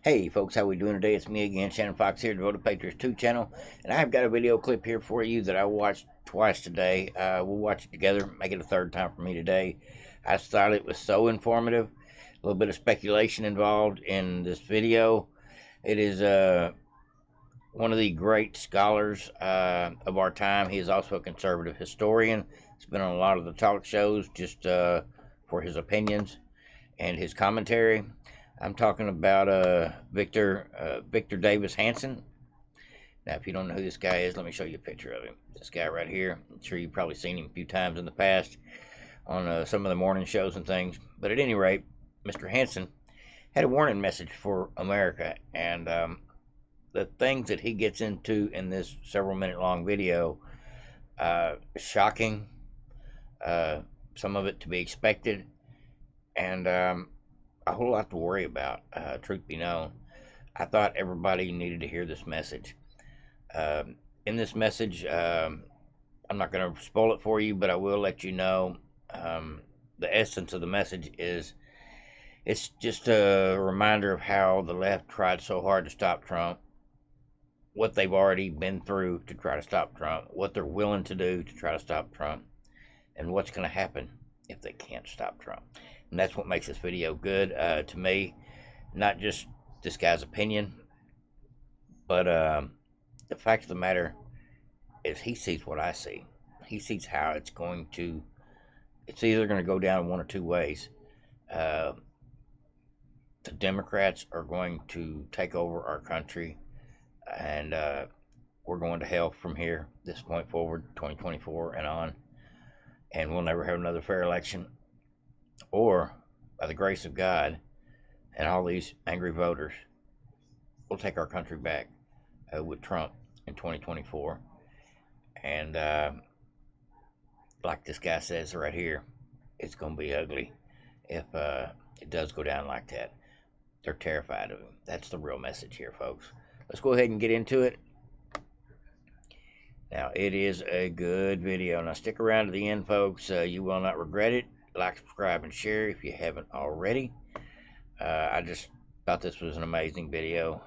Hey folks, how we doing today? It's me again, Shannon Fox here, Devoted Patriots 2 channel, and I've got a video clip here for you that I watched twice today. We'll watch it together, make it a third time for me today. I thought it was so informative. A little bit of speculation involved in this video. It is one of the great scholars of our time. He is also a conservative historian. He's been on a lot of the talk shows just for his opinions and his commentary. I'm talking about Victor Davis Hanson. Now, if you don't know who this guy is, let me show you a picture of him. This guy right here. I'm sure you've probably seen him a few times in the past on some of the morning shows and things. But at any rate, Mr. Hanson had a warning message for America. And the things that he gets into in this several-minute long video, shocking. Some of it to be expected. And a whole lot to worry about, truth be known. I thought everybody needed to hear this message. In this message, I'm not going to spoil it for you, but I will let you know the essence of the message is it's just a reminder of how the left tried so hard to stop Trump, what they've already been through to try to stop Trump, what they're willing to do to try to stop Trump, and what's going to happen if they can't stop Trump. And that's what makes this video good to me. Not just this guy's opinion, but the fact of the matter is he sees what I see. He sees how it's either going to go down one or two ways. The Democrats are going to take over our country, and we're going to hell from here, this point forward, 2024 and on. And we'll never have another fair election. Or, by the grace of God and all these angry voters, we'll take our country back with Trump in 2024. And like this guy says right here, it's going to be ugly if it does go down like that. They're terrified of him. That's the real message here, folks. Let's go ahead and get into it. Now, it is a good video. Now, stick around to the end, folks. You will not regret it. Like, subscribe, and share if you haven't already. I just thought this was an amazing video.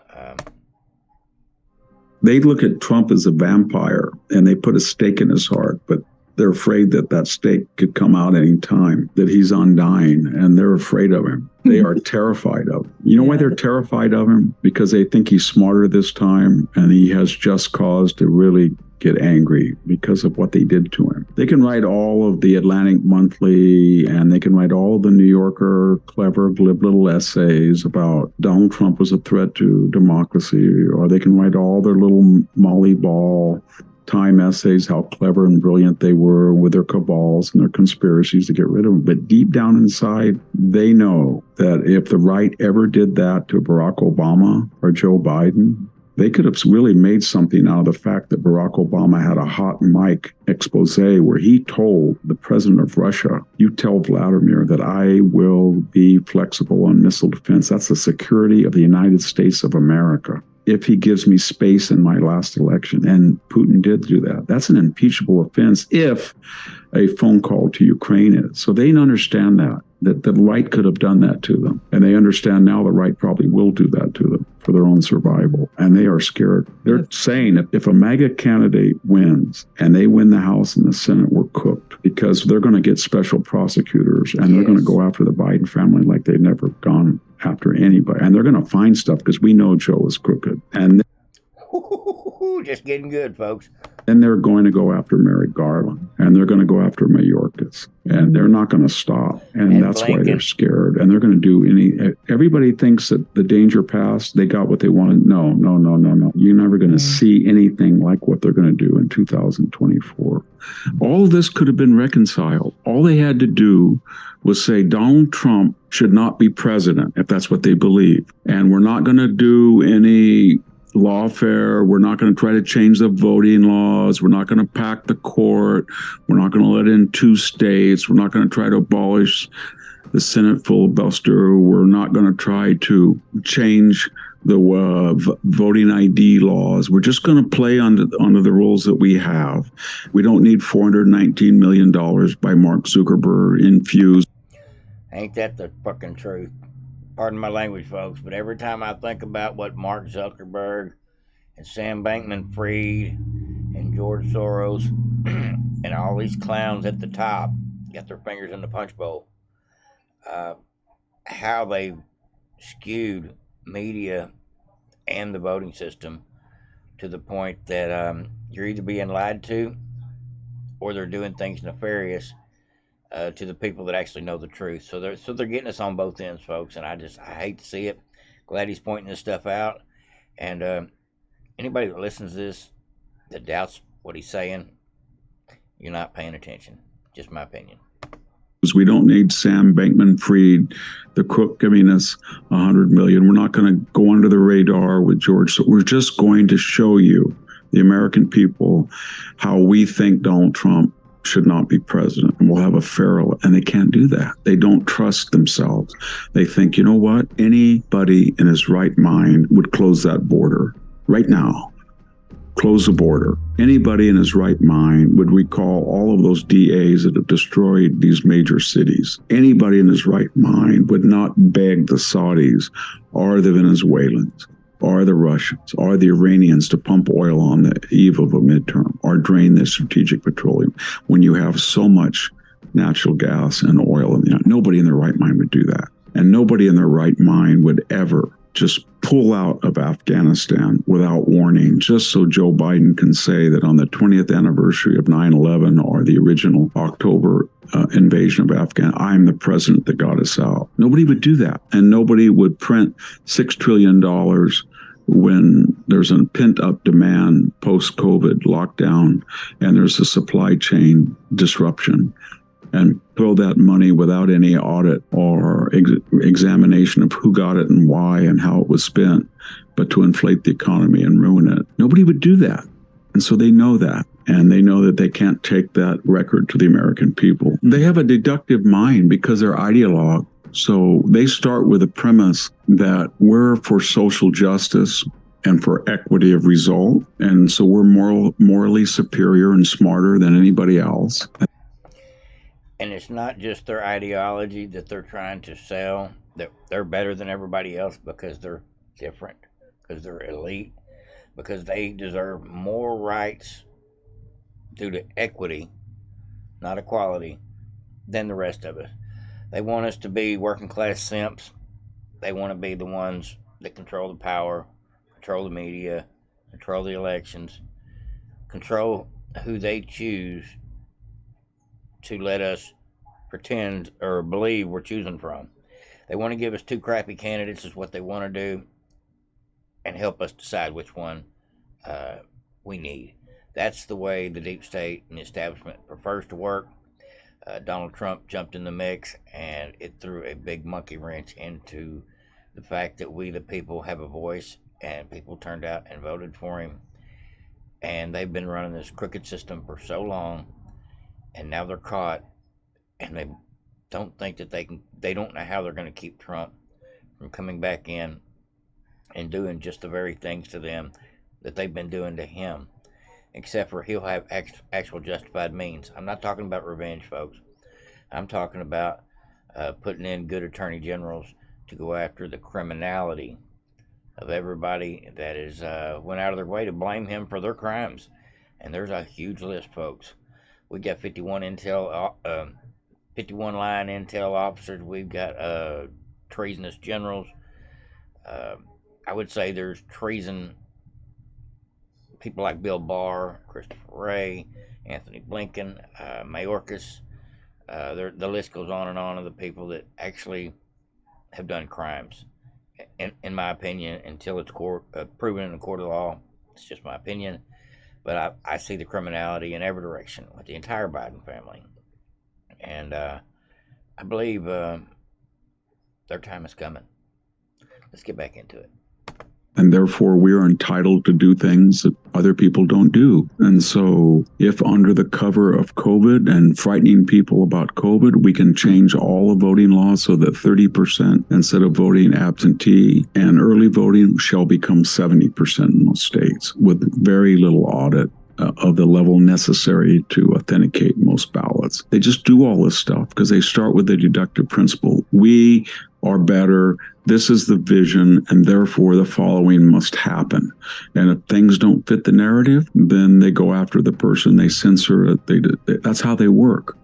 They look at Trump as a vampire, and they put a stake in his heart, but they're afraid that that stake could come out any time, that he's undying, and they're afraid of him. They are terrified of him. You know why they're terrified of him? Because they think he's smarter this time, and he has just cause to really get angry because of what they did to him. They can write all of the Atlantic Monthly, and they can write all of the New Yorker clever, glib little essays about Donald Trump was a threat to democracy, or they can write all their little Molly Ball Time essays, how clever and brilliant they were with their cabals and their conspiracies to get rid of him. But deep down inside, they know that if the right ever did that to Barack Obama or Joe Biden, they could have really made something out of the fact that Barack Obama had a hot mic expose where he told the president of Russia, you tell Vladimir that I will be flexible on missile defense. That's the security of the United States of America, if he gives me space in my last election. And Putin did do that. That's an impeachable offense if a phone call to Ukraine is. So they understand that the right could have done that to them. And they understand now the right probably will do that to them for their own survival. And they are scared. They're saying that if a MAGA candidate wins and they win the House and the Senate, we're cooked, because they're going to get special prosecutors, and they're going to go after the Biden family like they've never gone after anybody. And they're going to find stuff because we know Joe is crooked. And just getting good, folks. Then they're going to go after Merrick Garland, and they're going to go after Mayorkas, and they're not going to stop. And that's why they're scared. And they're going to do everybody thinks that the danger passed, they got what they wanted. No. You're never going to see anything like what they're going to do in 2024. All of this could have been reconciled. All they had to do was say Donald Trump should not be president, if that's what they believe. And we're not going to do any lawfare. We're not going to try to change the voting laws. We're not going to pack the court. We're not going to let in 2 states. We're not going to try to abolish the Senate filibuster. We're not going to try to change the voting ID laws. We're just going to play under the rules that we have. We don't need $419 million by Mark Zuckerberg infused. Ain't that the fucking truth? pardon my language, folks, but every time I think about what Mark Zuckerberg and Sam Bankman-Fried and George Soros and all these clowns at the top got their fingers in the punch bowl, uh, how they skewed media and the voting system to the point that you're either being lied to or they're doing things nefarious to the people that actually know the truth. So they're getting us on both ends, folks, and I hate to see it. Glad he's pointing this stuff out, and anybody that listens to this that doubts what he's saying, you're not paying attention. Just my opinion. We don't need Sam Bankman-Fried, the crook, giving us $100 million. We're not going to go under the radar with George. So we're just going to show you, the American people, how we think Donald Trump should not be president. And we'll have a fair, and they can't do that. They don't trust themselves. They think, you know what? Anybody in his right mind would close that border right now. Close the border. Anybody in his right mind would recall all of those DAs that have destroyed these major cities. Anybody in his right mind would not beg the Saudis or the Venezuelans or the Russians or the Iranians to pump oil on the eve of a midterm or drain their strategic petroleum when you have so much natural gas and oil. Nobody in their right mind would do that. And nobody in their right mind would ever just pull out of Afghanistan without warning, just so Joe Biden can say that on the 20th anniversary of 9/11 or the original October invasion of Afghanistan, I'm the president that got us out. Nobody would do that. And nobody would print $6 trillion when there's a pent-up demand post-COVID lockdown and there's a supply chain disruption, and throw that money without any audit or examination of who got it and why and how it was spent, but to inflate the economy and ruin it. Nobody would do that. And so they know that. And they know that they can't take that record to the American people. They have a deductive mind because they're ideologue. So they start with a premise that we're for social justice and for equity of result. And so we're morally superior and smarter than anybody else. And it's not just their ideology that they're trying to sell, that they're better than everybody else because they're different, because they're elite, because they deserve more rights due to equity, not equality, than the rest of us. They want us to be working class simps. They want to be the ones that control the power, control the media, control the elections, control who they choose to let us pretend or believe we're choosing from. They want to give us two crappy candidates is what they want to do, and help us decide which one we need. That's the way the deep state and the establishment prefers to work. Donald Trump jumped in the mix, and it threw a big monkey wrench into the fact that we, the people, have a voice, and people turned out and voted for him. And they've been running this crooked system for so long, and now they're caught, and they don't think that they don't know how they're going to keep Trump from coming back in and doing just the very things to them that they've been doing to him, except for he'll have actual justified means. I'm not talking about revenge, folks. I'm talking about putting in good attorney generals to go after the criminality of everybody that is went out of their way to blame him for their crimes. And there's a huge list, folks. We got 51 line intel officers. We've got treasonous generals. I would say there's treason people like Bill Barr, Christopher Wray, Anthony Blinken, Mayorkas. The list goes on and on of the people that actually have done crimes. In my opinion, until it's proven in a court of law, it's just my opinion. But I see the criminality in every direction with the entire Biden family. And I believe their time is coming. Let's get back into it. And therefore, we are entitled to do things that other people don't do. And so if under the cover of COVID and frightening people about COVID, we can change all the voting laws so that 30% instead of voting absentee and early voting shall become 70% in most states with very little audit of the level necessary to authenticate most ballots. They just do all this stuff because they start with the deductive principle. We are better. This is the vision, and therefore the following must happen. And if things don't fit the narrative, then they go after the person, they censor it. That's how they work.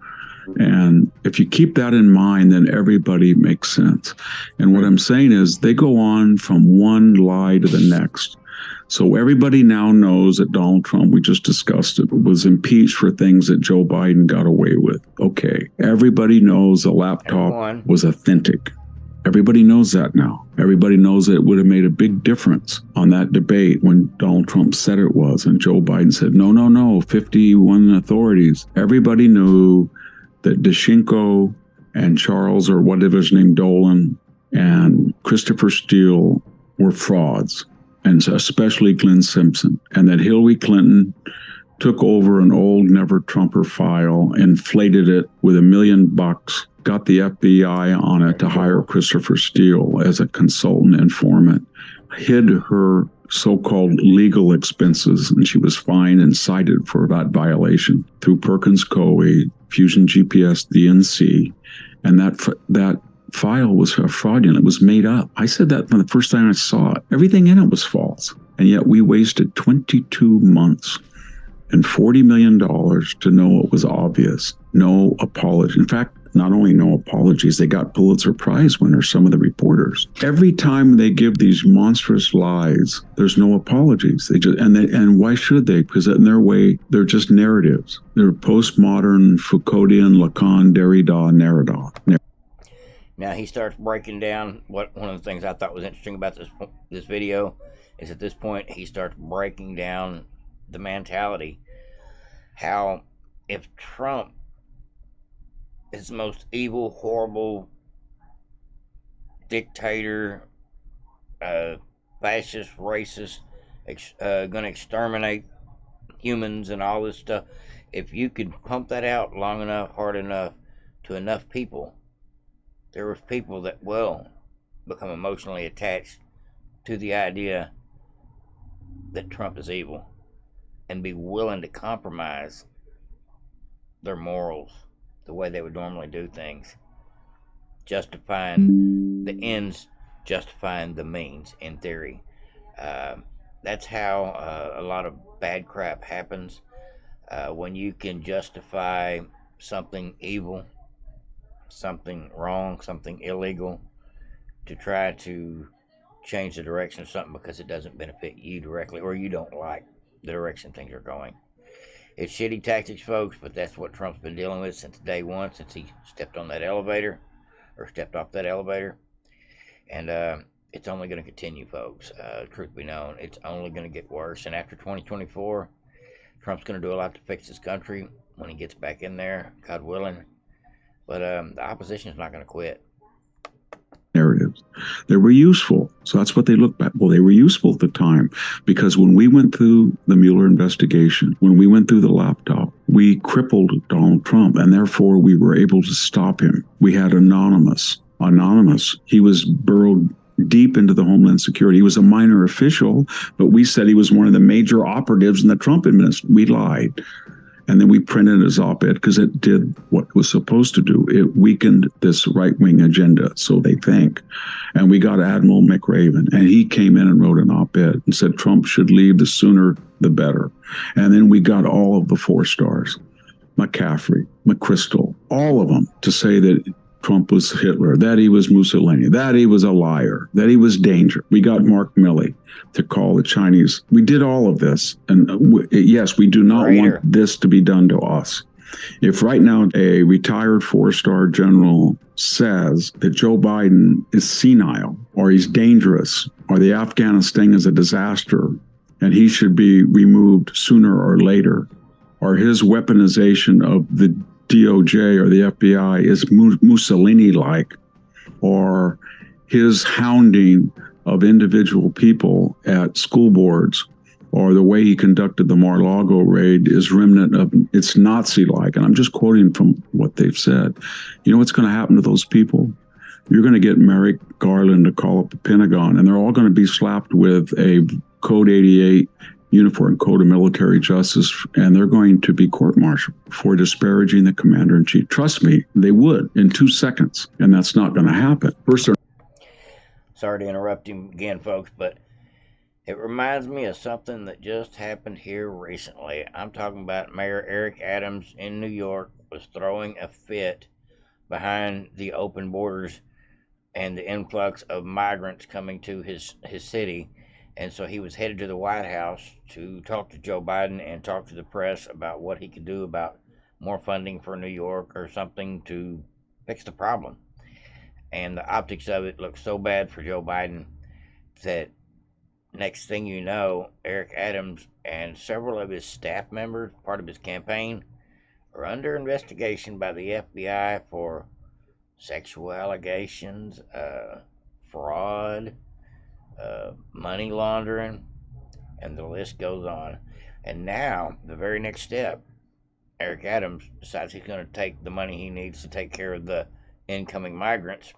And if you keep that in mind, then everybody makes sense. And what I'm saying is they go on from one lie to the next. So everybody now knows that Donald Trump, we just discussed it, was impeached for things that Joe Biden got away with. Okay. Everybody knows the laptop was authentic. Everybody knows that now. Everybody knows that it would have made a big difference on that debate when Donald Trump said it was, and Joe Biden said, no, 51 authorities. Everybody knew that Deschenko and Charles, or whatever his name, Dolan, and Christopher Steele were frauds, and especially Glenn Simpson, and that Hillary Clinton took over an old Never Trumper file, inflated it with $1 million, got the FBI on it to hire Christopher Steele as a consultant informant, hid her so-called legal expenses, and she was fined and cited for that violation through Perkins Coie, Fusion GPS, DNC, and that file was fraudulent. It was made up. I said that from the first time I saw it. Everything in it was false, and yet we wasted 22 months and $40 million to know it was obvious. No apology. In fact, not only no apologies, they got Pulitzer Prize winners, some of the reporters. Every time they give these monstrous lies, there's no apologies. And why should they? Because in their way, they're just narratives. They're postmodern, Foucauldian, Lacan, Derrida, Derrida. Now he starts breaking down one of the things I thought was interesting about this video is at this point he starts breaking down the mentality. How if Trump is the most evil, horrible dictator, fascist, racist, gonna exterminate humans and all this stuff, if you could pump that out long enough, hard enough to enough people, there was people that will become emotionally attached to the idea that Trump is evil and be willing to compromise their morals, the way they would normally do things, justifying the ends, justifying the means, in theory. That's how a lot of bad crap happens. When you can justify something evil, something wrong, something illegal, to try to change the direction of something because it doesn't benefit you directly, or you don't like the direction things are going. It's shitty tactics, folks, but that's what Trump's been dealing with since day one, since he stepped on that elevator, or stepped off that elevator. And it's only going to continue, folks. Truth be known, it's only going to get worse. And after 2024, Trump's going to do a lot to fix this country when he gets back in there, God willing. But the opposition is not going to quit. Narratives. They were useful. So that's what they look back. Well, they were useful at the time because when we went through the Mueller investigation, when we went through the laptop, we crippled Donald Trump, and therefore we were able to stop him. We had Anonymous. He was burrowed deep into the Homeland Security. He was a minor official, but we said he was one of the major operatives in the Trump administration. We lied. And then we printed his op-ed because it did what it was supposed to do. It weakened this right-wing agenda, so they think. And we got Admiral McRaven, and he came in and wrote an op-ed and said Trump should leave, the sooner the better. And then we got all of the 4 stars, McCaffrey, McChrystal, all of them, to say that Trump was Hitler, that he was Mussolini, that he was a liar, that he was danger. We got Mark Milley to call the Chinese. We did all of this. And yes, we do not want this to be done to us. If right now a retired 4-star general says that Joe Biden is senile, or he's dangerous, or the Afghanistan is a disaster, and he should be removed sooner or later, or his weaponization of the DOJ or the FBI is Mussolini-like, or his hounding of individual people at school boards, or the way he conducted the Mar-a-Lago raid is remnant of it's Nazi-like. And I'm just quoting from what they've said. You know what's going to happen to those people? You're going to get Merrick Garland to call up the Pentagon, and they're all going to be slapped with a Code 88 Uniform Code of Military Justice, and they're going to be court-martialed for disparaging the commander-in-chief. Trust me, they would in 2 seconds, and that's not going to happen. First, Sorry to interrupt him again, folks, but it reminds me of something that just happened here recently. I'm talking about Mayor Eric Adams in New York was throwing a fit behind the open borders and the influx of migrants coming to his city. And so he was headed to the White House to talk to Joe Biden and talk to the press about what he could do about more funding for New York or something to fix the problem. And the optics of it looked so bad for Joe Biden that next thing you know, Eric Adams and several of his staff members, part of his campaign, are under investigation by the FBI for sexual allegations, fraud, money laundering, and the list goes on. And now, the very next step, Eric Adams decides he's going to take the money he needs to take care of the incoming migrants,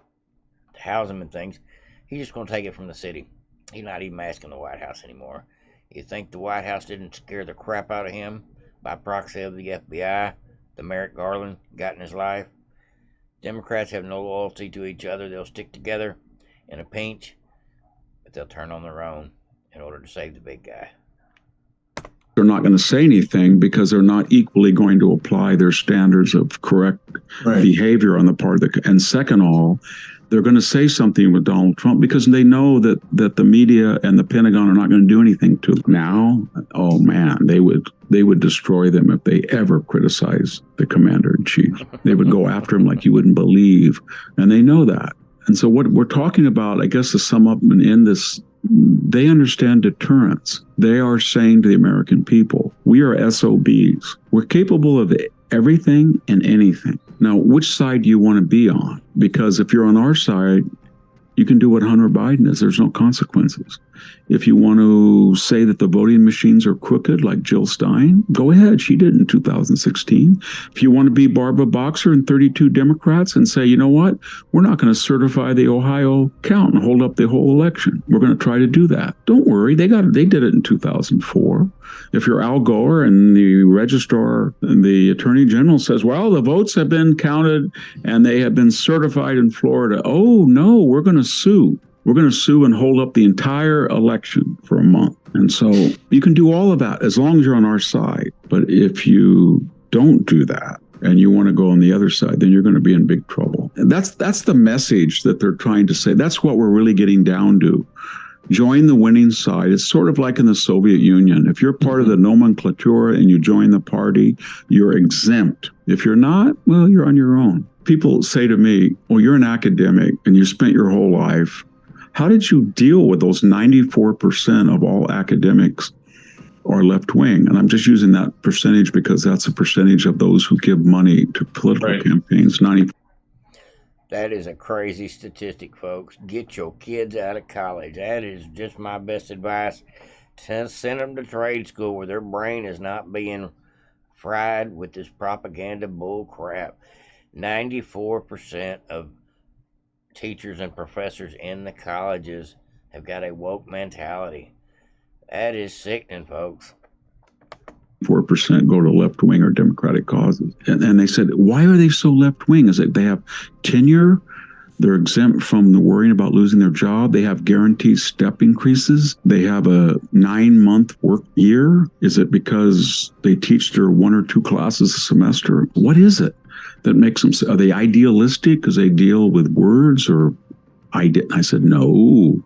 to house them and things. He's just going to take it from the city. He's not even asking the White House anymore. You think the White House didn't scare the crap out of him by proxy of the FBI, the Merrick Garland got in his life? Democrats have no loyalty to each other. They'll stick together in a pinch, but they'll turn on their own in order to save the big guy. They're not going to say anything because they're not equally going to apply their standards of correct behavior on the part of the. And second of all, they're going to say something with Donald Trump because they know that the media and the Pentagon are not going to do anything to them. Now, oh man, they would destroy them if they ever criticize the commander-in-chief. They would go after him like you wouldn't believe, and they know that. And so what we're talking about, I guess, to sum up and end this, they understand deterrence. They are saying to the American people, we are SOBs. We're capable of everything and anything. Now, which side do you want to be on? Because if you're on our side, you can do what Hunter Biden is. There's no consequences. If you want to say that the voting machines are crooked, like Jill Stein, go ahead. She did in 2016. If you want to be Barbara Boxer and 32 Democrats and say, you know what, we're not going to certify the Ohio count and hold up the whole election. We're going to try to do that. Don't worry. They did it in 2004. If you're Al Gore and the registrar and the attorney general says, well, the votes have been counted and they have been certified in Florida. Oh, no, we're going to sue. We're going to sue and hold up the entire election for a month. And so you can do all of that as long as you're on our side. But if you don't do that and you want to go on the other side, then you're going to be in big trouble. And that's the message that they're trying to say. That's what we're really getting down to. Join the winning side. It's sort of like in the Soviet Union. If you're part of the nomenclatura and you join the party, you're exempt. If you're not, well, you're on your own. People say to me, well, you're an academic and you spent your whole life. How did you deal with those 94% of all academics are left-wing? And I'm just using that percentage because that's a percentage of those who give money to political campaigns. 90. That is a crazy statistic, folks. Get your kids out of college. That is just my best advice. Send them to trade school where their brain is not being fried with this propaganda bull crap. 94% of teachers and professors in the colleges have got a woke mentality. That is sickening, folks. 4% go to left-wing or Democratic causes. And they said, why are they so left-wing? Is it they have tenure? They're exempt from the worrying about losing their job. They have guaranteed step increases. They have a 9-month work year. Is it because they teach their 1 or 2 classes a semester? What is it that makes them, are they idealistic because they deal with words? Or I said, no.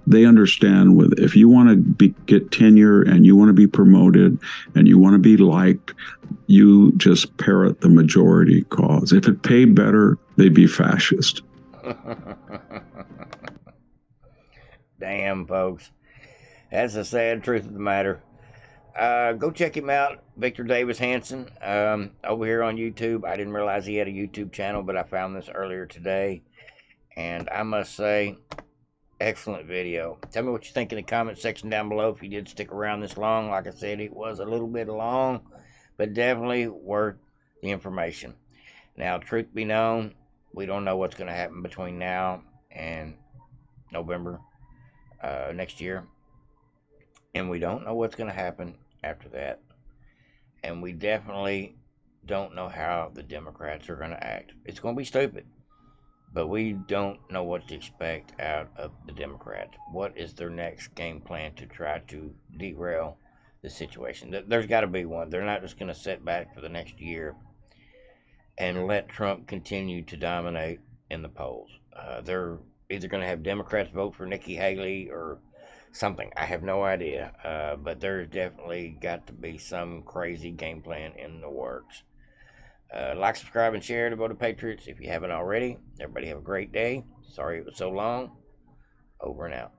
They understand if you want to get tenure and you want to be promoted and you want to be liked, you just parrot the majority cause. If it paid better, they'd be fascist. Damn, folks. That's the sad truth of the matter. Go check him out, Victor Davis Hanson, over here on YouTube. I didn't realize he had a YouTube channel, but I found this earlier today. And I must say, excellent video. Tell me what you think in the comment section down below if you did stick around this long. Like I said, it was a little bit long, but definitely worth the information. Now, truth be known, we don't know what's going to happen between now and November next year. And we don't know what's going to happen after that. And we definitely don't know how the Democrats are going to act. It's going to be stupid. But we don't know what to expect out of the Democrats. What is their next game plan to try to derail the situation? There's got to be one. They're not just going to sit back for the next year and let Trump continue to dominate in the polls. They're either going to have Democrats vote for Nikki Haley or something. I have no idea. But there's definitely got to be some crazy game plan in the works. Like, subscribe, and share to Vote of Patriots if you haven't already. Everybody have a great day. Sorry it was so long. Over and out.